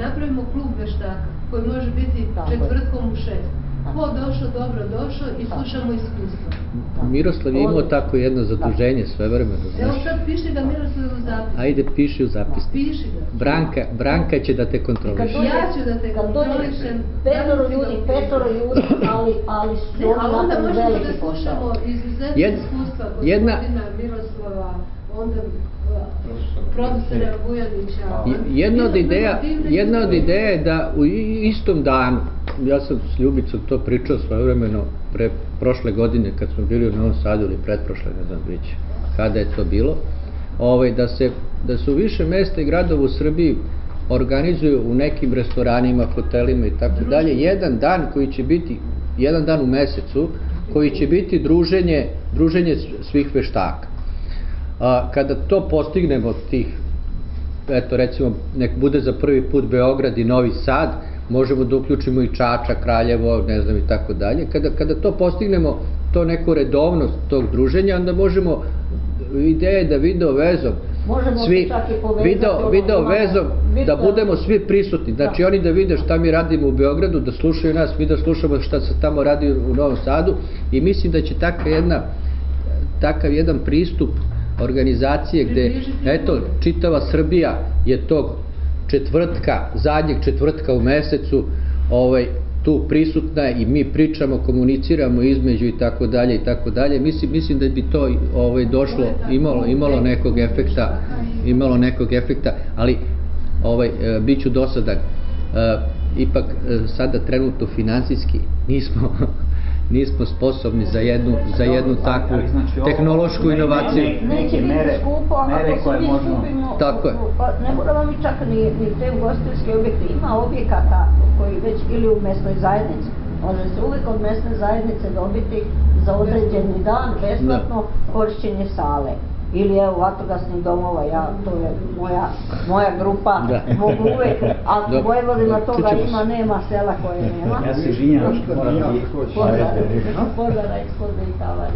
napravimo klub veštaka koji može biti četvrtkom u 6. Ko došao, dobro došao i slušamo iskustvo. Miroslav je imao tako jedno zaduženje svojevremeno. Evo sad piši ga Miroslav u zapisniku. Ajde, piši u zapisniku. Piši ga. Branka će da te kontroliše. Ja ću da te kontrolišem. Petoro ljudi, ali su oni napravili veliki posao. A onda možemo da slušamo izuzetno iskustva gospodina Miroslava, onda profesora Vujanića. Jedna od ideja je da u istom danu, ja sam s Ljubicom to pričao svojevremeno pre prošle godine kad smo bili u Novom Sadu ili pretprošle, ne znam već kada je to bilo, da se u više mesta i gradova u Srbiji organizuju u nekim restoranima, hotelima i tako dalje, jedan dan koji će biti, jedan dan u mesecu, koji će biti druženje svih veštaka. Kada to postignemo tih, eto recimo, nek bude za prvi put Beograd i Novi Sad, možemo da uključimo i Čačak, Kraljevo, ne znam i tako dalje. Kada to postignemo, to neku redovnost tog druženja, onda možemo, ideja je da video vezom, da budemo svi prisutni. Znači oni da vide šta mi radimo u Beogradu, da slušaju nas, mi da slušamo šta se tamo radi u Novom Sadu i mislim da će takav jedan pristup organizacije gde, eto, čitava Srbija je tog četvrtka, zadnjeg četvrtka u mesecu tu prisutna i mi pričamo, komuniciramo između i tako dalje i tako dalje. Mislim da bi to došlo, imalo nekog efekta, ali bit ću dosadan. Ipak sada trenutno finansijski nismo sposobni za jednu takvu tehnološku inovaciju. Neće biti skupo, ako se mi skupimo, ne moramo mi čak ni te ugostiteljske objekte, ima objekata koji već ili u mesnoj zajednici, može se uvijek od mesne zajednice dobiti za određeni dan besplatno korišćenje sale. Ili evo vatrogasnih domova, to je moja grupa, mogu uvek, ako u Vojvodina toga ima, nema sela koje nema. Ja se izvinjam, moram da Požara, eksplode i tavari.